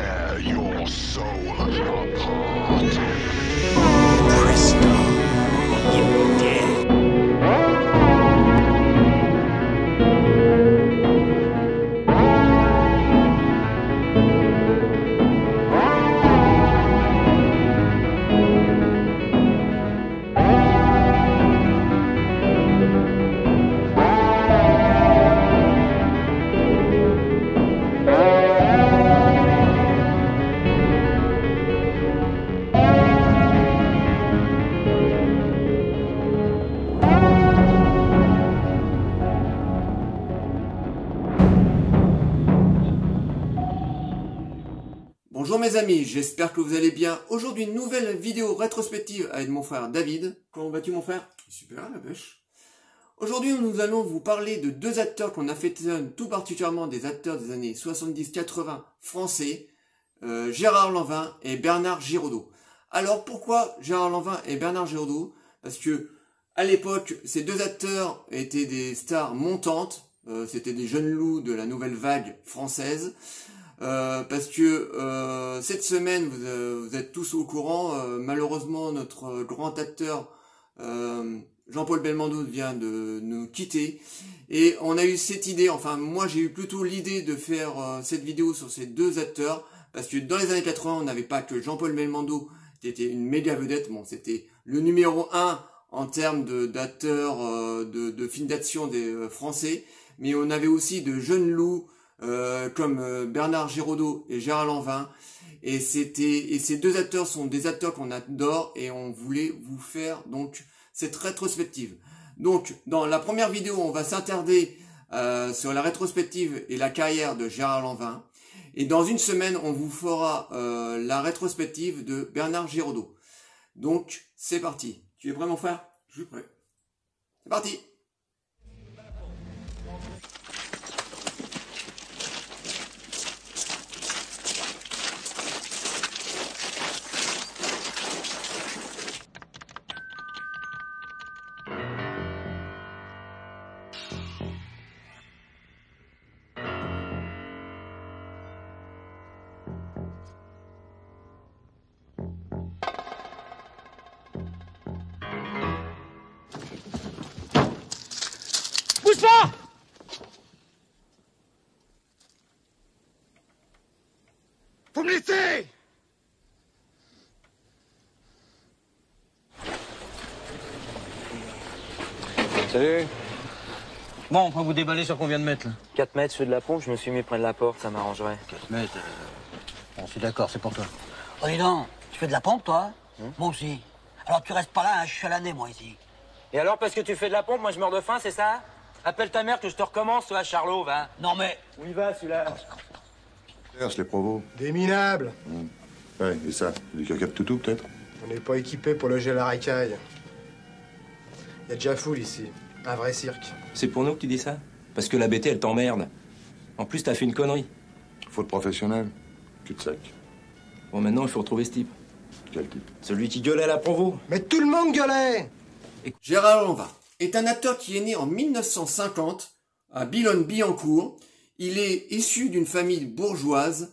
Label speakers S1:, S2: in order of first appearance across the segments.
S1: tear your soul apart.
S2: Presto, you're dead.
S3: Bonjour mes amis, j'espère que vous allez bien. Aujourd'hui, une nouvelle vidéo rétrospective avec mon frère David. Comment vas-tu mon frère? Super, la pêche. Aujourd'hui, nous allons vous parler de deux acteurs qu'on affectionne tout particulièrement, des acteurs des années 70-80 français, Gérard Lanvin et Bernard Giraudot. Alors pourquoi Gérard Lanvin et Bernard Giraudot? Parce que à l'époque, ces deux acteurs étaient des stars montantes, c'était des jeunes loups de la nouvelle vague française. Parce que cette semaine, vous êtes tous au courant, malheureusement notre grand acteur Jean-Paul Belmondo vient de nous quitter et on a eu cette idée, enfin moi j'ai eu plutôt l'idée de faire cette vidéo sur ces deux acteurs parce que dans les années 80 on n'avait pas que Jean-Paul Belmondo qui était une méga vedette, bon c'était le numéro 1 en termes d'acteurs de films d'action des français, mais on avait aussi de jeunes loups comme Bernard Giraudot et Gérard Lanvin, et ces deux acteurs sont des acteurs qu'on adore et on voulait vous faire donc cette rétrospective. Donc dans la première vidéo on va s'attarder sur la rétrospective et la carrière de Gérard Lanvin, et dans une semaine on vous fera la rétrospective de Bernard Giraudot. Donc c'est parti. Tu es prêt mon frère? Je suis prêt. C'est parti.
S2: Bouge pas!
S1: Faut me laisser!
S4: Salut.
S5: Bon, on va vous déballer sur combien de mètres là?
S4: 4 mètres, je fais de la pompe, je me suis mis près de la porte, ça m'arrangerait.
S5: 4 mètres. Bon, c'est d'accord, c'est pour toi.
S6: Oh, dis donc, tu fais de la pompe, toi? Moi aussi. Alors, tu restes pas là, hein, je suis à l'année, moi, ici.
S4: Et alors, parce que tu fais de la pompe, moi je meurs de faim, c'est ça? Appelle ta mère que je te recommence, toi, Charlot, va.
S6: Non, mais...
S4: Où il va, celui-là?
S7: Les provos.
S8: Des minables.
S7: Ouais, et ça? Du caca de toutou, peut-être?
S8: On n'est pas équipé pour loger la racaille. Il y a déjà foule ici. Un vrai cirque.
S9: C'est pour nous que tu dis ça? Parce que la BT, elle t'emmerde. En plus, t'as fait une connerie.
S7: Faute professionnelle. Cul-de-sac.
S9: Bon, maintenant, il faut retrouver ce type.
S7: Quel type?
S9: Celui qui gueulait à la provo.
S8: Mais tout le monde gueulait!
S3: Gérard Lanvin est un acteur qui est né en 1950 à Boulogne-Billancourt. Il est issu d'une famille bourgeoise.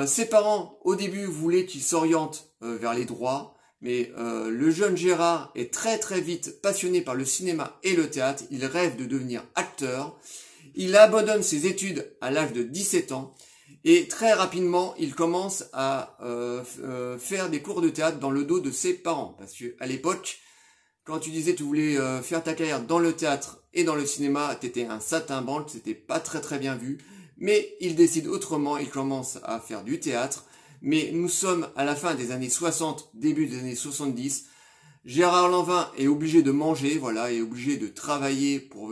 S3: Ses parents, au début, voulaient qu'il s'oriente vers les droits, mais le jeune Gérard est très vite passionné par le cinéma et le théâtre. Il rêve de devenir acteur. Il abandonne ses études à l'âge de 17 ans et très rapidement, il commence à faire des cours de théâtre dans le dos de ses parents. Parce que à l'époque, quand tu disais que tu voulais faire ta carrière dans le théâtre et dans le cinéma, t'étais un saltimbanque, c'était pas très bien vu. Mais il décide autrement, il commence à faire du théâtre. Mais nous sommes à la fin des années 60, début des années 70. Gérard Lanvin est obligé de manger, voilà, est obligé de travailler pour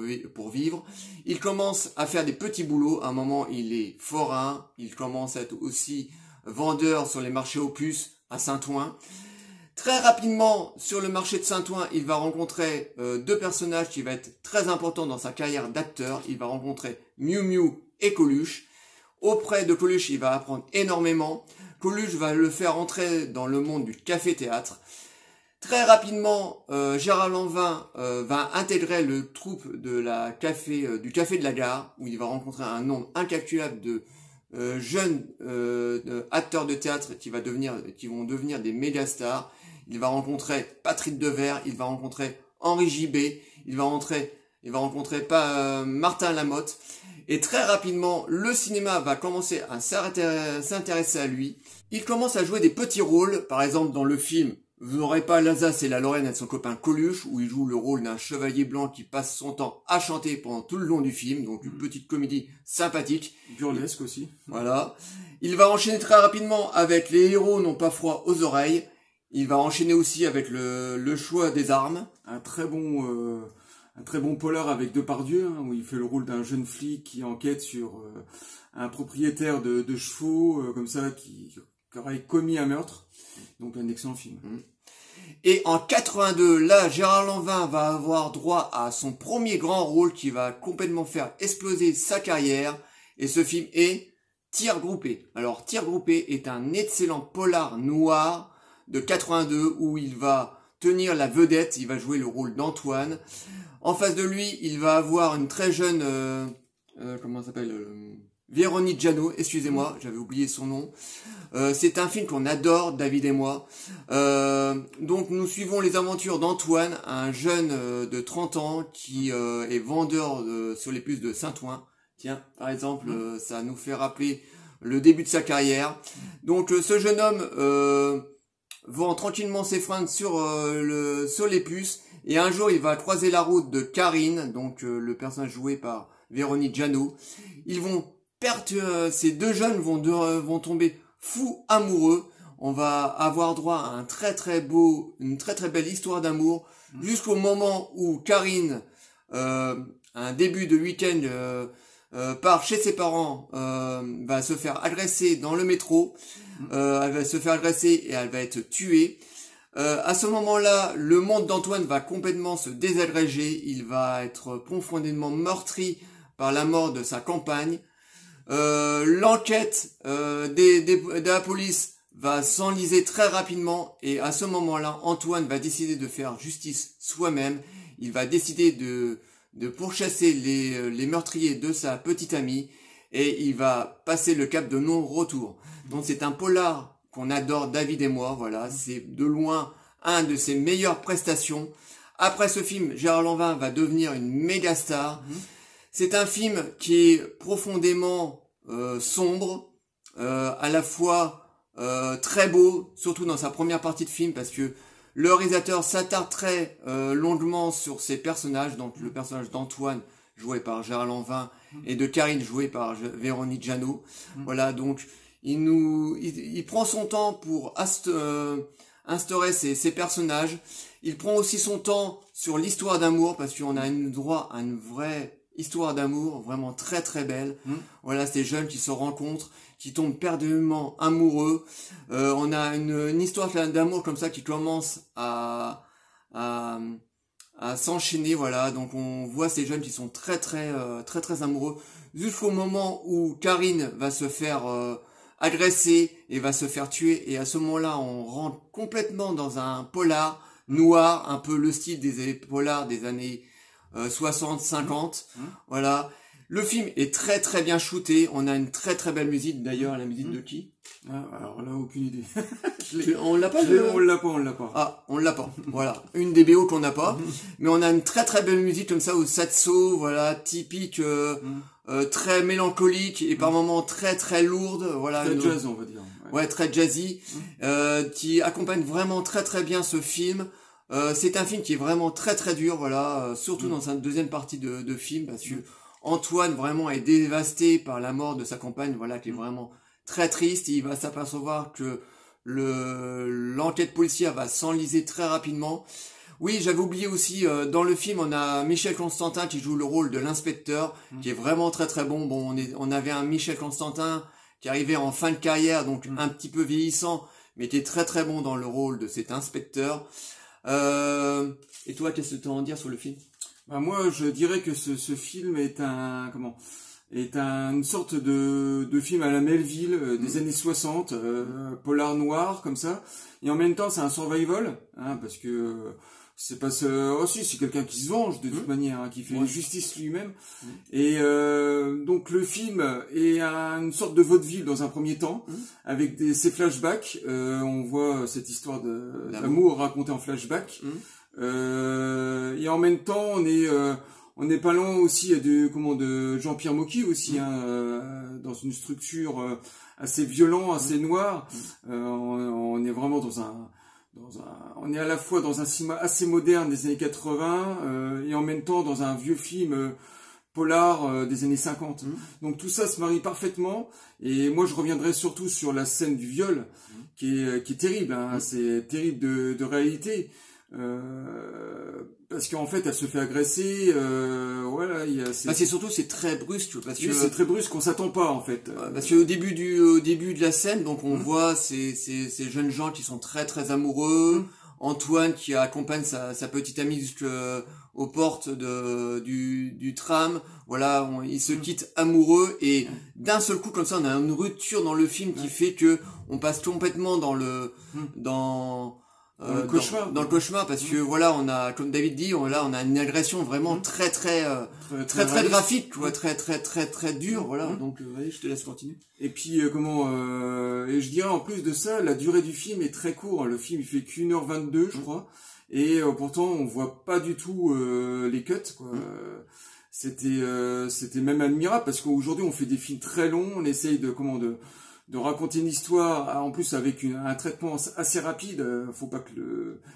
S3: vivre. Il commence à faire des petits boulots. À un moment, il est forain. Il commence à être aussi vendeur sur les marchés aux puces à Saint-Ouen. Très rapidement, sur le marché de Saint-Ouen, il va rencontrer deux personnages qui vont être très importants dans sa carrière d'acteur. Il va rencontrer Miu Miu et Coluche. Auprès de Coluche, il va apprendre énormément. Coluche va le faire entrer dans le monde du café-théâtre. Très rapidement, Gérard Lanvin va intégrer le troupe de du café de la gare, où il va rencontrer un nombre incalculable jeunes acteurs de théâtre qui vont devenir des méga stars. Il va rencontrer Patrick Devers, il va rencontrer Henri Gibet, il va rencontrer Martin Lamotte. Et très rapidement, le cinéma va commencer à s'intéresser à lui. Il commence à jouer des petits rôles, par exemple dans le film Vous n'aurez pas l'Alsace et la Lorraine avec son copain Coluche, où il joue le rôle d'un chevalier blanc qui passe son temps à chanter pendant tout le long du film, donc une petite comédie sympathique.
S10: Burlesque aussi.
S3: Voilà. Il va enchaîner très rapidement avec Les héros n'ont pas froid aux oreilles. Il va enchaîner aussi avec le choix des armes.
S10: Un très bon polar avec Depardieu, hein, où il fait le rôle d'un jeune flic qui enquête sur un propriétaire de chevaux, comme ça, qui aurait commis un meurtre. Donc un excellent film.
S3: Et en 82, là, Gérard Lanvin va avoir droit à son premier grand rôle qui va complètement faire exploser sa carrière. Et ce film est Tir groupé. Alors, Tir groupé est un excellent polar noir de 82 où il va tenir la vedette, il va jouer le rôle d'Antoine. En face de lui, il va avoir une très jeune, comment ça s'appelle, Véronique Jeannot, excusez-moi, j'avais oublié son nom. C'est un film qu'on adore, David et moi. Donc nous suivons les aventures d'Antoine, un jeune de 30 ans qui est vendeur sur les puces de Saint-Ouen. Tiens, par exemple, ça nous fait rappeler le début de sa carrière. Donc ce jeune homme vend tranquillement ses fringues sur les puces. Et un jour, il va croiser la route de Karine, donc le personnage joué par Véronique Jeannot. Ces deux jeunes vont tomber fous amoureux. On va avoir droit à une très très belle histoire d'amour, jusqu'au moment où Karine, un début de week-end, part chez ses parents, va se faire agresser dans le métro. Elle va se faire agresser et elle va être tuée. À ce moment-là, le monde d'Antoine va complètement se désagréger. Il va être profondément meurtri par la mort de sa compagne. L'enquête de la police va s'enliser très rapidement et à ce moment-là, Antoine va décider de faire justice soi-même. Il va décider de pourchasser les meurtriers de sa petite amie et il va passer le cap de non-retour. Donc c'est un polar qu'on adore, David et moi, voilà, c'est de loin un de ses meilleures prestations. Après ce film, Gérard Lanvin va devenir une méga star. C'est un film qui est profondément sombre, à la fois très beau, surtout dans sa première partie de film, parce que le réalisateur s'attarde très longuement sur ses personnages, donc le personnage d'Antoine, joué par Gérard Lanvin, et de Karine, jouée par Véronique Jeannot. Voilà, donc il prend son temps pour instaurer ses personnages. Il prend aussi son temps sur l'histoire d'amour, parce qu'on a droit à une vraie histoire d'amour, vraiment très très belle. Voilà, ces jeunes qui se rencontrent, qui tombent perdument amoureux. On a une histoire d'amour comme ça qui commence à s'enchaîner, voilà. Donc on voit ces jeunes qui sont très amoureux, jusqu'au moment où Karine va se faire agresser et va se faire tuer. Et à ce moment-là, on rentre complètement dans un polar noir, un peu le style des polars des années 60-50. Voilà. Le film est très très bien shooté. On a une très très belle musique. D'ailleurs, la musique de qui?
S10: Alors là, aucune idée.
S3: On l'a pas.
S10: On l'a pas.
S3: Ah, on l'a pas. Voilà, une des BO qu'on n'a pas. Mais on a une très très belle musique comme ça au saxo, voilà, typique, très mélancolique et par moments très très lourde. Voilà.
S10: Très jazz, on va dire.
S3: Ouais, très jazzy, qui accompagne vraiment très très bien ce film. C'est un film qui est vraiment très très dur, voilà, surtout dans sa deuxième partie de film, parce que Antoine vraiment est dévasté par la mort de sa compagne, voilà, qui est vraiment très triste. Il va s'apercevoir que l'enquête policière va s'enliser très rapidement. Oui, j'avais oublié aussi, dans le film, on a Michel Constantin qui joue le rôle de l'inspecteur, qui est vraiment très très bon. Bon, on avait un Michel Constantin qui arrivait en fin de carrière, donc un petit peu vieillissant, mais qui est très très bon dans le rôle de cet inspecteur. Et toi, qu'est-ce que tu as à en dire sur le film?
S10: Bah moi, je dirais que ce film est une sorte de film à la Melville des années 60, polar noir comme ça, et en même temps c'est un survival, hein, parce que c'est pas aussi c'est quelqu'un qui se venge de toute manière, hein, qui fait justice lui-même. Et donc le film est une sorte de vaudeville dans un premier temps, avec ces flashbacks. On voit cette histoire d'amour racontée en flashback. Et en même temps, on n'est pas loin aussi de Jean-Pierre Mocky aussi, hein, dans une structure assez violent, assez noir. On est vraiment on est à la fois dans un cinéma assez moderne des années 80 et en même temps dans un vieux film polar des années 50. Donc tout ça se marie parfaitement. Et moi je reviendrai surtout sur la scène du viol qui est terrible, hein. C'est terrible de réalité. Parce qu'en fait elle se fait agresser, voilà,
S3: c'est très brusque, parce que
S10: c'est très brusque, on s'attend pas en fait.
S3: Parce qu'au début de la scène, donc on voit ces jeunes gens qui sont très très amoureux, Antoine qui accompagne sa petite amie jusqu'aux portes du tram, voilà, ils se quittent amoureux et d'un seul coup comme ça on a une rupture dans le film qui fait que on passe complètement dans le cauchemar, parce que voilà, on a, comme David dit, on a une agression vraiment très graphique, quoi, très dure, voilà. Donc allez, je te laisse continuer.
S10: Et puis et je dirais en plus de ça, la durée du film est très courte. Le film il fait qu'1h22 je crois, et pourtant on voit pas du tout les cuts, quoi. C'était même admirable, parce qu'aujourd'hui on fait des films très longs, on essaye de raconter une histoire, en plus avec un traitement assez rapide, faut pas que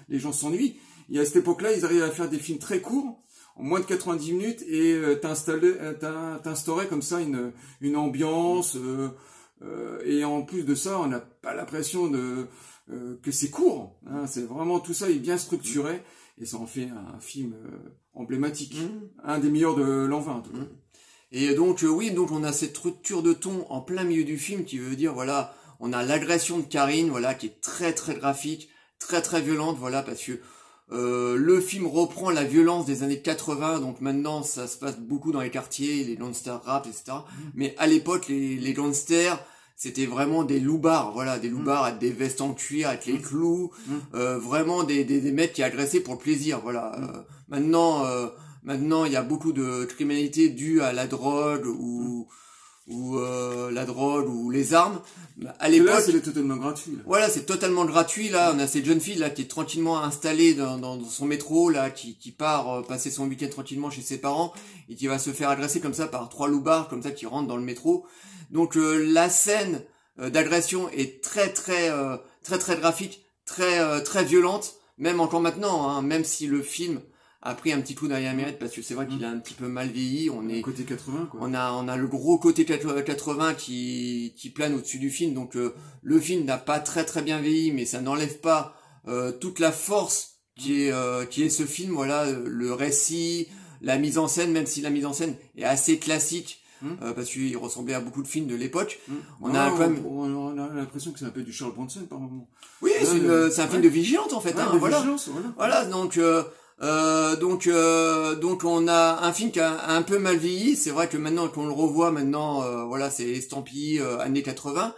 S10: les gens s'ennuient. Et à cette époque-là, ils arrivaient à faire des films très courts, en moins de 90 minutes, et t'instaurais comme ça une ambiance, et en plus de ça, on n'a pas l'impression que c'est court, hein. C'est vraiment, tout ça est bien structuré, et ça en fait un film emblématique, un des meilleurs de l'an 20 en tout cas.
S3: Et donc donc on a cette rupture de ton en plein milieu du film qui veut dire, voilà, on a l'agression de Karine, voilà, qui est très graphique, très violente, voilà, parce que le film reprend la violence des années 80, donc maintenant ça se passe beaucoup dans les quartiers, les gangsters rap, etc. Mais à l'époque, les gangsters, c'était vraiment des loupards, voilà, des loupards avec des vestes en cuir, avec les clous, vraiment des mecs qui agressaient pour le plaisir, voilà. Maintenant, il y a beaucoup de criminalité due à la drogue ou les armes. À l'époque,
S10: c'est totalement gratuit. Là.
S3: Voilà, c'est totalement gratuit. Là, on a cette jeune fille là qui est tranquillement installée dans son métro là, qui part passer son week-end tranquillement chez ses parents et qui va se faire agresser comme ça par 3 loupards comme ça qui rentrent dans le métro. Donc la scène d'agression est très graphique, très violente, même encore maintenant, hein, même si le film a pris un petit coup derrière la mérite, parce que c'est vrai qu'il a un petit peu mal vieilli.
S10: Côté 80, quoi.
S3: On a le gros côté 80 qui plane au-dessus du film, donc le film n'a pas très bien vieilli, mais ça n'enlève pas toute la force qui est ce film, voilà, le récit, la mise en scène, même si la mise en scène est assez classique, parce qu'il ressemblait à beaucoup de films de l'époque. On a
S10: l'impression que c'est un peu du Charles Bronson par moment.
S3: Oui, c'est un film de vigilante en fait, hein, voilà.
S10: Vigilance,
S3: voilà, donc on a un film qui a un peu mal vieilli. C'est vrai que maintenant qu'on le revoit, voilà, c'est estampillé années 80,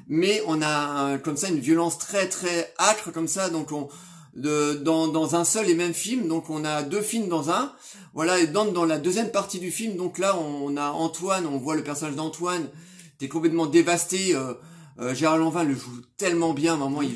S3: mais on a comme ça une violence très âcre comme ça. Donc dans un seul et même film, donc on a 2 films dans un. Voilà, et dans la deuxième partie du film, donc là on a Antoine, on voit le personnage d'Antoine, qui est complètement dévasté. Gérard Lanvin le joue tellement bien, à un moment il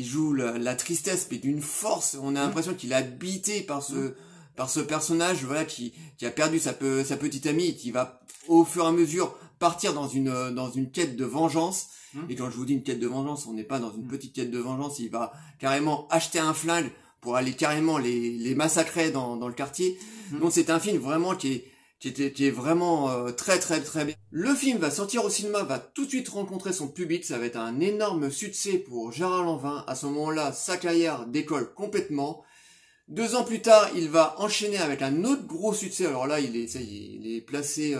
S3: joue la tristesse, mais d'une force. On a l'impression qu'il est habité par ce personnage, voilà, qui a perdu sa petite amie et qui va au fur et à mesure partir dans une quête de vengeance. Et quand je vous dis une quête de vengeance, on n'est pas dans une petite quête de vengeance. Il va carrément acheter un flingue pour aller carrément les massacrer dans le quartier. Donc c'est un film vraiment qui est vraiment très bien. Le film va sortir au cinéma, va tout de suite rencontrer son public, ça va être un énorme succès pour Gérard Lanvin. À ce moment-là, sa carrière décolle complètement. 2 ans plus tard, il va enchaîner avec un autre gros succès. Alors là, il est placé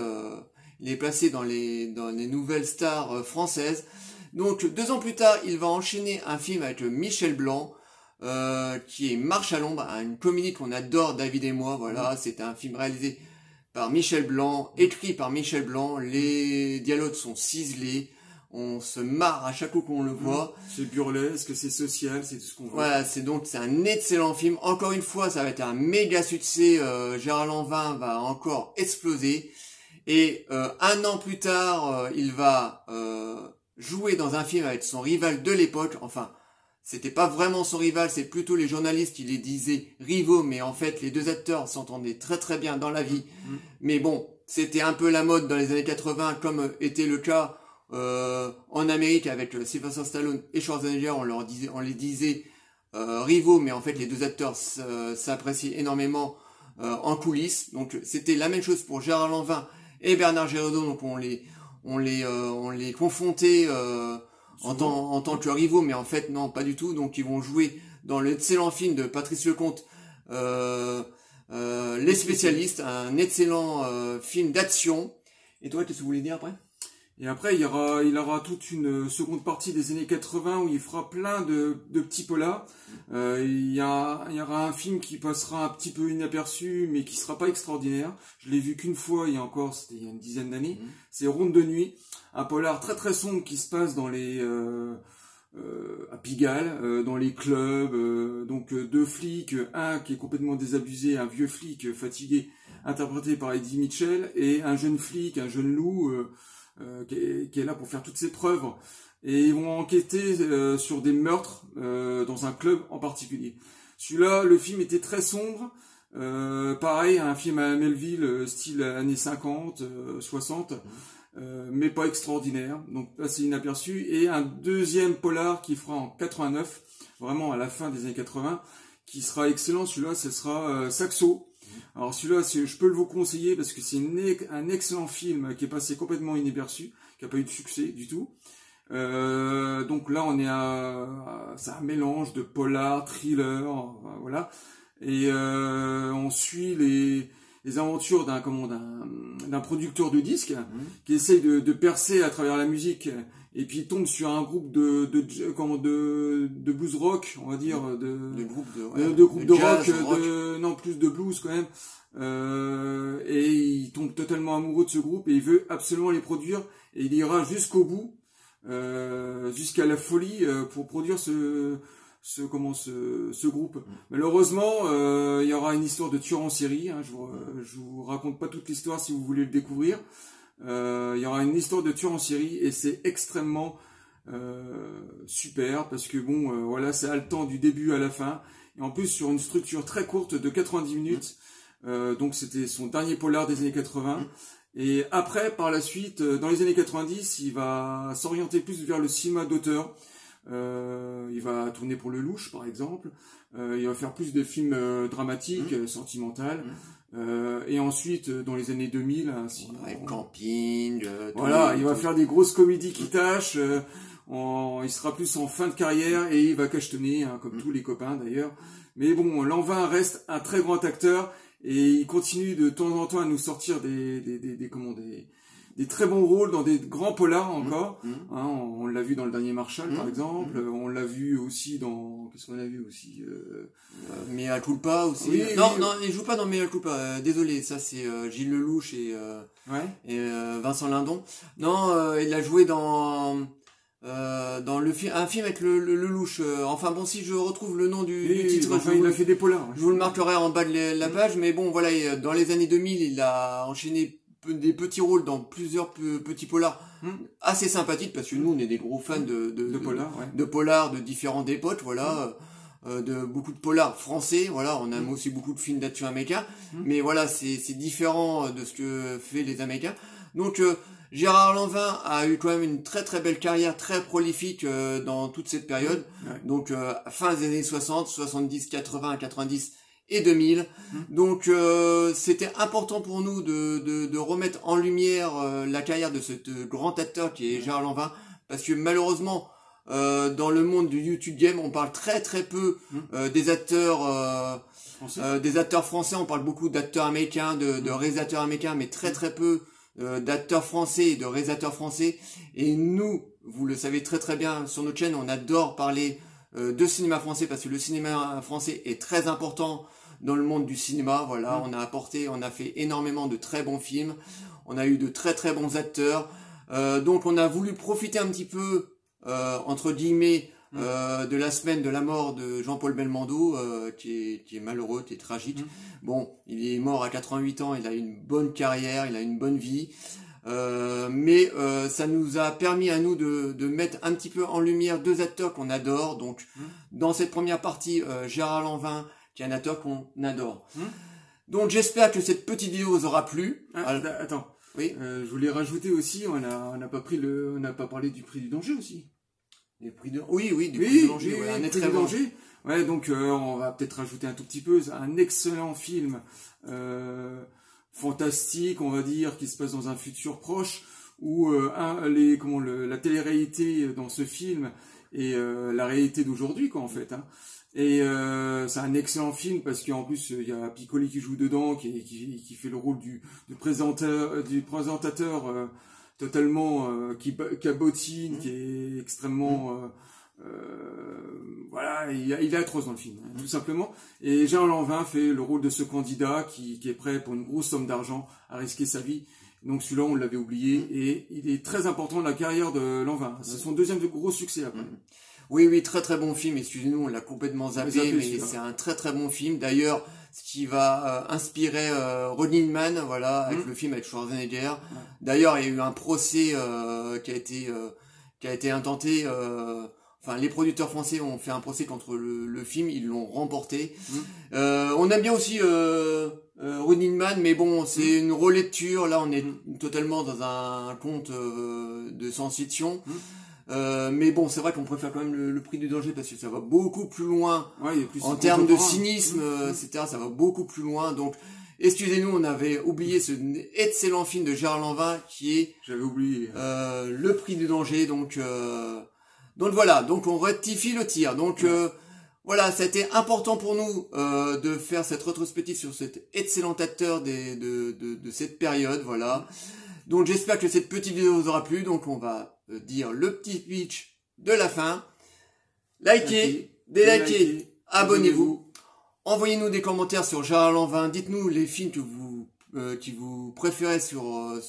S3: dans les nouvelles stars françaises. Donc 2 ans plus tard, il va enchaîner un film avec Michel Blanc, qui est Marche à l'ombre, une comédie qu'on adore, David et moi. Voilà, c'est un film réalisé par Michel Blanc, écrit par Michel Blanc, les dialogues sont ciselés, on se marre à chaque coup qu'on le voit.
S10: C'est burlesque, c'est social, c'est tout ce qu'on veut.
S3: Voilà, c'est un excellent film. Encore une fois, ça va être un méga succès. Gérard Lanvin va encore exploser. Et 1 an plus tard, il va jouer dans un film avec son rival de l'époque. Enfin, c'était pas vraiment son rival, c'est plutôt les journalistes qui les disaient rivaux, mais en fait, les deux acteurs s'entendaient très très bien dans la vie. Mais bon, c'était un peu la mode dans les années 80, comme était le cas en Amérique avec Sylvester Stallone et Schwarzenegger. On les disait rivaux, mais en fait, les deux acteurs s'apprécient énormément en coulisses. Donc, c'était la même chose pour Gérard Lanvin et Bernard Giraudot. Donc, on les confrontait en tant que rivaux, mais en fait non, pas du tout. Donc ils vont jouer dans l'excellent film de Patrice Lecomte, Les Spécialistes, un excellent film d'action. Et toi, qu'est-ce que vous voulez dire après?
S10: Et après, il aura toute une seconde partie des années 80 où il fera plein de petits polars. Il y aura un film qui passera un petit peu inaperçu, mais qui sera pas extraordinaire. Je l'ai vu qu'une fois, c'était il y a une dizaine d'années. C'est Ronde de nuit, un polar très très sombre qui se passe dans à Pigalle, dans les clubs. Donc 2 flics, un qui est complètement désabusé, un vieux flic fatigué, interprété par Eddie Mitchell, et un jeune flic, un jeune loup. Qui est là pour faire toutes ses preuves, et ils vont enquêter sur des meurtres dans un club en particulier. Celui-là, le film était très sombre, pareil, un film à Melville, style années 50, 60, mais pas extraordinaire, donc assez inaperçu. Et un deuxième polar qui fera en 89, vraiment à la fin des années 80, qui sera excellent. Celui-là, ce sera Saxo. Alors celui-là, je peux vous conseiller parce que c'est un excellent film qui est passé complètement inaperçu, qui n'a pas eu de succès du tout. Donc là, c'est un mélange de polar, thriller, voilà. Et on suit les aventures d'un producteur de disques qui essaye de percer à travers la musique. Et puis il tombe sur un groupe de blues rock, on va dire, de groupe de jazz, rock, non, plus de blues quand même. Et il tombe totalement amoureux de ce groupe et il veut absolument les produire, et il ira jusqu'au bout, jusqu'à la folie, pour produire ce groupe. Malheureusement, il y aura une histoire de tueur en série, hein. Je vous raconte pas toute l'histoire si vous voulez le découvrir. Il y aura une histoire de tueur en série et c'est extrêmement super parce que bon, voilà, c'est haletant du début à la fin, et en plus sur une structure très courte de 90 minutes. Donc c'était son dernier polar des années 80. Et après, par la suite, dans les années 90, il va s'orienter plus vers le cinéma d'auteur. Il va tourner pour Lelouch, par exemple. Il va faire plus de films dramatiques, sentimentaux. Et ensuite, dans les années 2000,
S3: Camping,
S10: voilà, il va faire des grosses comédies qui tâchent. Il sera plus en fin de carrière et il va cachetonner, hein, comme tous les copains d'ailleurs. Mais bon, Lanvin reste un très grand acteur et il continue de temps en temps à nous sortir des très bons rôles dans des grands polars encore. Hein, on l'a vu dans Le Dernier Marshall, par exemple. On l'a vu aussi dans... Qu'est-ce qu'on a vu aussi
S3: Mea Culpa aussi.
S10: Oui,
S3: non,
S10: oui,
S3: non, il joue pas dans Mea Culpa. Désolé, ça c'est Gilles Lelouch et Vincent Lindon. Non, il a joué dans un film avec le Lelouch. Enfin bon, si je retrouve le nom du titre,
S10: il a fait des polars.
S3: Je vous le marquerai en bas de la page. Mais bon, voilà, dans les années 2000, il a enchaîné des petits rôles dans plusieurs petits polars assez sympathiques, parce que nous on est des gros fans de polars de différentes époques, voilà, de beaucoup de polars français, voilà, on aime aussi beaucoup de films d'action américains, mais voilà, c'est différent de ce que fait les Américains. Donc Gérard Lanvin a eu quand même une très très belle carrière, très prolifique dans toute cette période, donc fin des années 60, 70, 80, 90 et 2000. Donc c'était important pour nous de remettre en lumière la carrière de ce grand acteur qui est Gérard Lanvin, parce que malheureusement dans le monde du YouTube Game, on parle très très peu des acteurs français. On parle beaucoup d'acteurs américains, de réalisateurs américains, mais très très peu d'acteurs français et de réalisateurs français. Et nous, vous le savez très très bien, sur notre chaîne, on adore parler de cinéma français, parce que le cinéma français est très important dans le monde du cinéma. Voilà, on a fait énormément de très bons films, on a eu de très très bons acteurs. Donc on a voulu profiter un petit peu, entre guillemets, de la semaine de la mort de Jean-Paul Belmondo, qui est malheureux, qui est tragique. Bon, il est mort à 88 ans, il a une bonne carrière, il a une bonne vie. Mais ça nous a permis à nous de mettre un petit peu en lumière deux acteurs qu'on adore. Donc dans cette première partie, Gérard Lanvin, qui est un acteur qu'on adore. Donc j'espère que cette petite vidéo vous aura plu.
S10: Attends.
S3: Oui.
S10: Je voulais rajouter aussi, on n'a pas parlé du prix du danger aussi.
S3: Les prix de... Oui, du prix du danger.
S10: Oui,
S3: un
S10: prix
S3: très
S10: du
S3: bon.
S10: danger. Ouais, donc on va peut-être rajouter un tout petit peu. Un excellent film fantastique, on va dire, qui se passe dans un futur proche, où la télé-réalité dans ce film est la réalité d'aujourd'hui, quoi, en fait. Hein. Et c'est un excellent film parce qu'en plus il y a Piccoli qui joue dedans, qui fait le rôle du présentateur totalement qui cabotine, qui est extrêmement voilà, il est atroce dans le film, tout simplement. Et Gérard Lanvin fait le rôle de ce candidat qui est prêt pour une grosse somme d'argent à risquer sa vie. Donc celui-là on l'avait oublié et il est très important dans la carrière de Lanvin. C'est son deuxième gros succès après.
S3: Oui, très très bon film, excusez-nous, on l'a complètement zappé, mais c'est un très très bon film. D'ailleurs, ce qui va inspirer Running Man, voilà, avec le film avec Schwarzenegger. D'ailleurs, il y a eu un procès qui a été intenté, enfin les producteurs français ont fait un procès contre le film, ils l'ont remporté. On aime bien aussi Running Man, mais bon, c'est une relecture, là on est totalement dans un conte de science-fiction. Mais bon, c'est vrai qu'on préfère quand même le prix du danger parce que ça va beaucoup plus loin en termes de cynisme, etc. Ça va beaucoup plus loin. Donc, excusez-nous, on avait oublié ce excellent film de Gérard Lanvin qui est le prix du danger. Donc voilà, donc on rectifie le tir. Donc voilà, ça a été important pour nous de faire cette rétrospective sur cet excellent acteur de cette période. Voilà. Donc j'espère que cette petite vidéo vous aura plu. Donc on va dire le petit pitch de la fin. Likez, délikez, abonnez-vous. Envoyez-nous des commentaires sur Gérard Lanvin. Dites-nous les films que vous préférez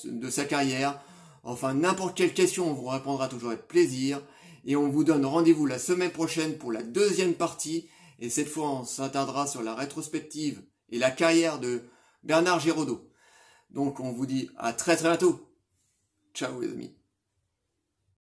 S3: de sa carrière. Enfin, n'importe quelle question, on vous répondra toujours avec plaisir. Et on vous donne rendez-vous la semaine prochaine pour la deuxième partie. Et cette fois, on s'attardera sur la rétrospective et la carrière de Bernard Giraudot. Donc on vous dit à très très bientôt. Ciao les amis.